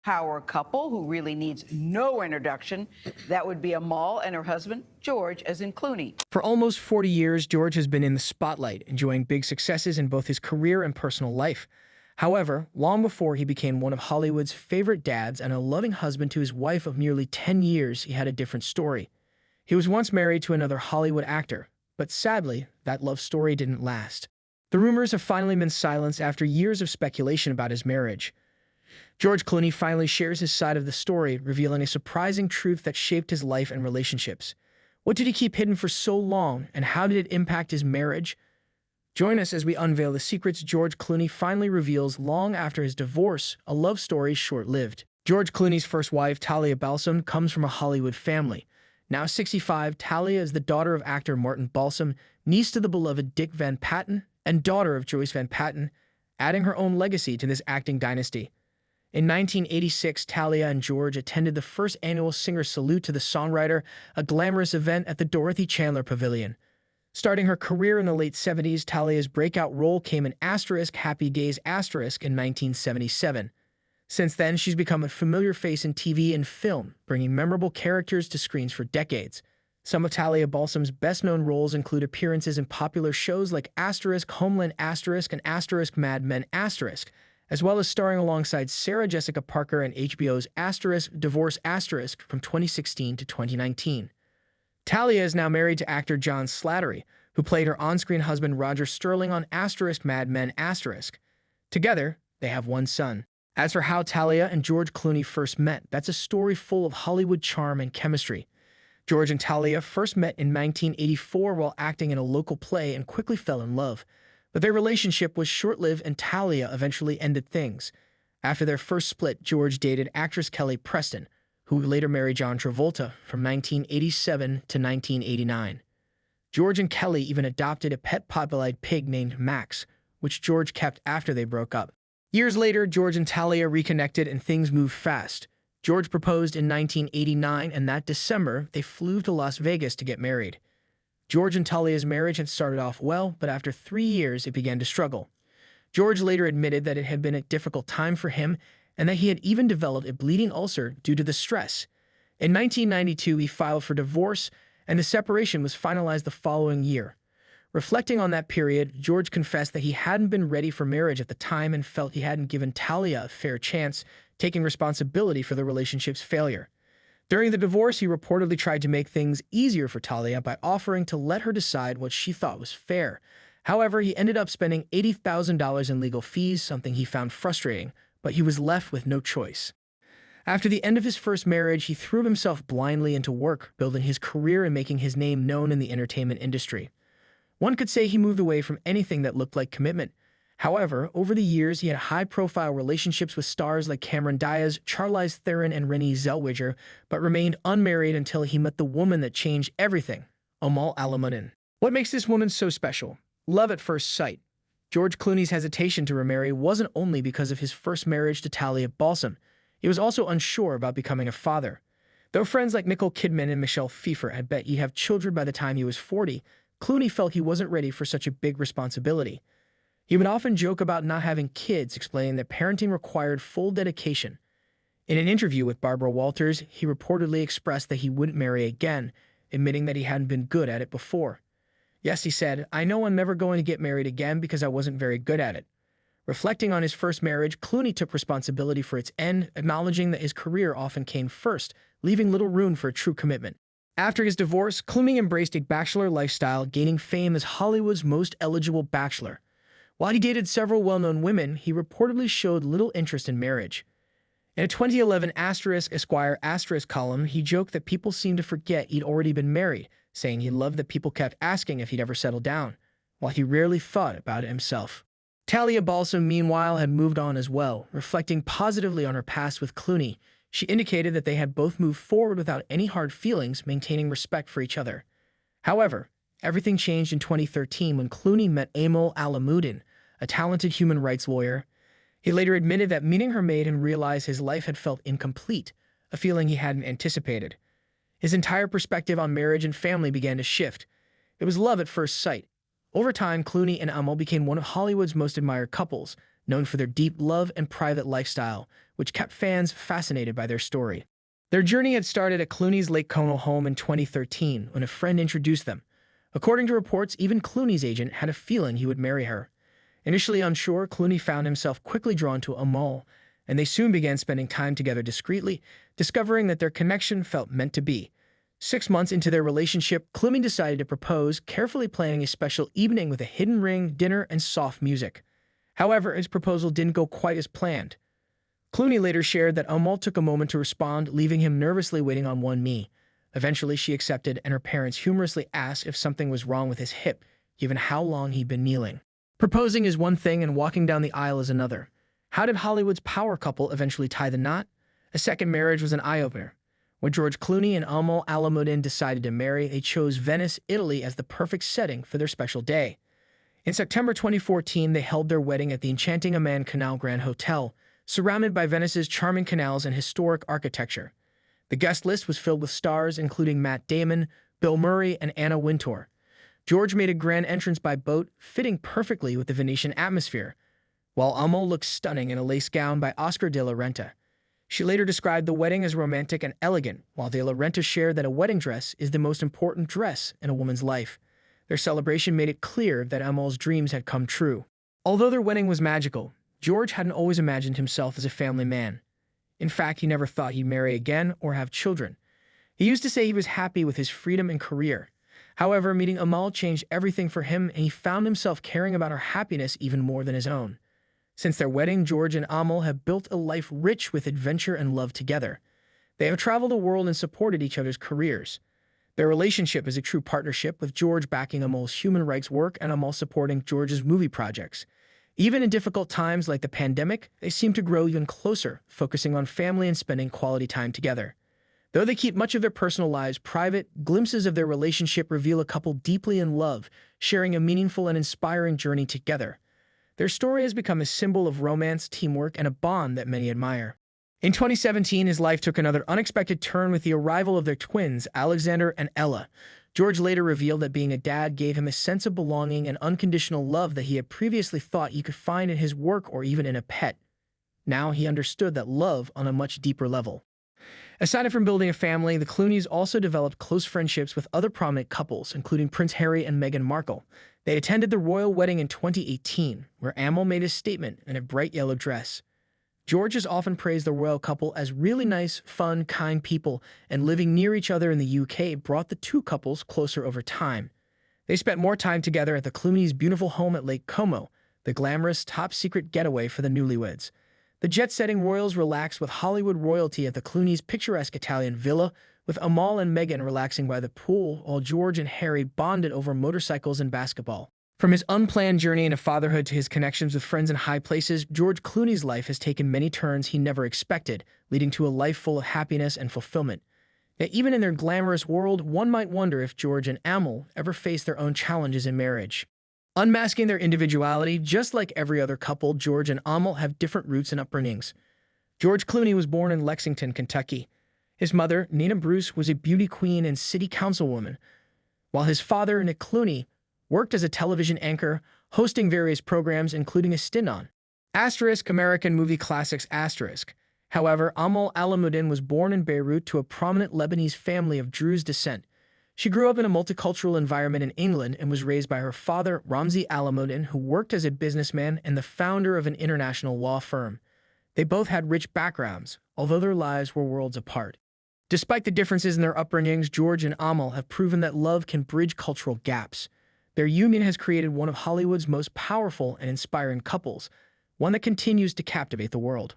power couple who really needs no introduction. That would be Amal and her husband, George, as in Clooney. For almost 40 years, George has been in the spotlight, enjoying big successes in both his career and personal life. However, long before he became one of Hollywood's favorite dads and a loving husband to his wife of nearly 10 years, he had a different story. He was once married to another Hollywood actor, but sadly, that love story didn't last. The rumors have finally been silenced after years of speculation about his marriage. George Clooney finally shares his side of the story, revealing a surprising truth that shaped his life and relationships. What did he keep hidden for so long, and how did it impact his marriage? Join us as we unveil the secrets George Clooney finally reveals long after his divorce, a love story short-lived. George Clooney's first wife, Talia Balsam, comes from a Hollywood family. Now 65, Talia is the daughter of actor Martin Balsam, niece to the beloved Dick Van Patten, and daughter of Joyce Van Patten, adding her own legacy to this acting dynasty. In 1986, Talia and George attended the first annual Singer Salute to the Songwriter, a glamorous event at the Dorothy Chandler Pavilion. Starting her career in the late 70s, Talia's breakout role came in Happy Days in 1977. Since then, she's become a familiar face in TV and film, bringing memorable characters to screens for decades. Some of Talia Balsam's best-known roles include appearances in popular shows like Homeland and Mad Men as well as starring alongside Sarah Jessica Parker in HBO's Divorce from 2016 to 2019. Talia is now married to actor John Slattery, who played her on-screen husband Roger Sterling on Mad Men Together, they have one son. As for how Talia and George Clooney first met, that's a story full of Hollywood charm and chemistry. George and Talia first met in 1984 while acting in a local play and quickly fell in love. But their relationship was short-lived and Talia eventually ended things. After their first split, George dated actress Kelly Preston, who later married John Travolta from 1987 to 1989. George and Kelly even adopted a pet potbellied pig named Max, which George kept after they broke up. Years later, George and Talia reconnected and things moved fast. George proposed in 1989, and that December, they flew to Las Vegas to get married. George and Talia's marriage had started off well, but after 3 years, it began to struggle. George later admitted that it had been a difficult time for him and that he had even developed a bleeding ulcer due to the stress. In 1992, he filed for divorce, and the separation was finalized the following year. Reflecting on that period, George confessed that he hadn't been ready for marriage at the time and felt he hadn't given Talia a fair chance, taking responsibility for the relationship's failure. During the divorce, he reportedly tried to make things easier for Talia by offering to let her decide what she thought was fair. However, he ended up spending $80,000 in legal fees, something he found frustrating, but he was left with no choice. After the end of his first marriage, he threw himself blindly into work, building his career and making his name known in the entertainment industry. One could say he moved away from anything that looked like commitment. However, over the years, he had high-profile relationships with stars like Cameron Diaz, Charlize Theron, and Renée Zellweger, but remained unmarried until he met the woman that changed everything, Amal. What makes this woman so special? Love at first sight. George Clooney's hesitation to remarry wasn't only because of his first marriage to Talia Balsam. He was also unsure about becoming a father. Though friends like Nicole Kidman and Michelle Pfeiffer had bet he'd have children by the time he was 40, Clooney felt he wasn't ready for such a big responsibility. He would often joke about not having kids, explaining that parenting required full dedication. In an interview with Barbara Walters, he reportedly expressed that he wouldn't marry again, admitting that he hadn't been good at it before. Yes, he said, "I know I'm never going to get married again because I wasn't very good at it." Reflecting on his first marriage, Clooney took responsibility for its end, acknowledging that his career often came first, leaving little room for a true commitment. After his divorce, Clooney embraced a bachelor lifestyle, gaining fame as Hollywood's most eligible bachelor. While he dated several well-known women, he reportedly showed little interest in marriage. In a 2011 Esquire column, he joked that people seemed to forget he'd already been married, saying he loved that people kept asking if he'd ever settle down, while he rarely thought about it himself. Talia Balsam, meanwhile, had moved on as well. Reflecting positively on her past with Clooney, she indicated that they had both moved forward without any hard feelings, maintaining respect for each other. However, everything changed in 2013 when Clooney met Amal, a talented human rights lawyer. He later admitted that meeting her made him realize his life had felt incomplete, a feeling he hadn't anticipated. His entire perspective on marriage and family began to shift. It was love at first sight. Over time, Clooney and Amal became one of Hollywood's most admired couples, known for their deep love and private lifestyle, which kept fans fascinated by their story. Their journey had started at Clooney's Lake Como home in 2013 when a friend introduced them. According to reports, even Clooney's agent had a feeling he would marry her. Initially unsure, Clooney found himself quickly drawn to Amal, and they soon began spending time together discreetly, discovering that their connection felt meant to be. 6 months into their relationship, Clooney decided to propose, carefully planning a special evening with a hidden ring, dinner, and soft music. However, his proposal didn't go quite as planned. Clooney later shared that Amal took a moment to respond, leaving him nervously waiting on one knee. Eventually, she accepted, and her parents humorously asked if something was wrong with his hip, given how long he'd been kneeling. Proposing is one thing and walking down the aisle is another. How did Hollywood's power couple eventually tie the knot? A second marriage was an eye-opener. When George Clooney and Amal Alamuddin decided to marry, they chose Venice, Italy as the perfect setting for their special day. In September 2014, they held their wedding at the enchanting Aman Canal Grand Hotel, surrounded by Venice's charming canals and historic architecture. The guest list was filled with stars, including Matt Damon, Bill Murray, and Anna Wintour. George made a grand entrance by boat, fitting perfectly with the Venetian atmosphere, while Amal looked stunning in a lace gown by Oscar de la Renta. She later described the wedding as romantic and elegant, while de la Renta shared that a wedding dress is the most important dress in a woman's life. Their celebration made it clear that Amal's dreams had come true. Although their wedding was magical, George hadn't always imagined himself as a family man. In fact, he never thought he'd marry again or have children. He used to say he was happy with his freedom and career. However, meeting Amal changed everything for him, and he found himself caring about her happiness even more than his own. Since their wedding, George and Amal have built a life rich with adventure and love together. They have traveled the world and supported each other's careers. Their relationship is a true partnership, with George backing Amal's human rights work and Amal supporting George's movie projects. Even in difficult times like the pandemic, they seem to grow even closer, focusing on family and spending quality time together. Though they keep much of their personal lives private, glimpses of their relationship reveal a couple deeply in love, sharing a meaningful and inspiring journey together. Their story has become a symbol of romance, teamwork, and a bond that many admire. In 2017, his life took another unexpected turn with the arrival of their twins, Alexander and Ella. George later revealed that being a dad gave him a sense of belonging and unconditional love that he had previously thought he could find in his work or even in a pet. Now he understood that love on a much deeper level. Aside from building a family, the Clooneys also developed close friendships with other prominent couples, including Prince Harry and Meghan Markle. They attended the royal wedding in 2018, where Amal made a statement in a bright yellow dress. George has often praised the royal couple as really nice, fun, kind people, and living near each other in the UK brought the two couples closer over time. They spent more time together at the Clooneys' beautiful home at Lake Como, the glamorous, top-secret getaway for the newlyweds. The jet-setting royals relaxed with Hollywood royalty at the Clooneys' picturesque Italian villa, with Amal and Meghan relaxing by the pool, while George and Harry bonded over motorcycles and basketball. From his unplanned journey into fatherhood to his connections with friends in high places, George Clooney's life has taken many turns he never expected, leading to a life full of happiness and fulfillment. Yet even in their glamorous world, one might wonder if George and Amal ever faced their own challenges in marriage. Unmasking their individuality, just like every other couple, George and Amal have different roots and upbringings. George Clooney was born in Lexington, Kentucky. His mother, Nina Bruce, was a beauty queen and city councilwoman, while his father, Nick Clooney, worked as a television anchor, hosting various programs, including a stint on American movie classics. However, Amal Alamuddin was born in Beirut to a prominent Lebanese family of Druze descent. She grew up in a multicultural environment in England and was raised by her father, Ramzi Alamuddin, who worked as a businessman and the founder of an international law firm. They both had rich backgrounds, although their lives were worlds apart. Despite the differences in their upbringings, George and Amal have proven that love can bridge cultural gaps. Their union has created one of Hollywood's most powerful and inspiring couples, one that continues to captivate the world.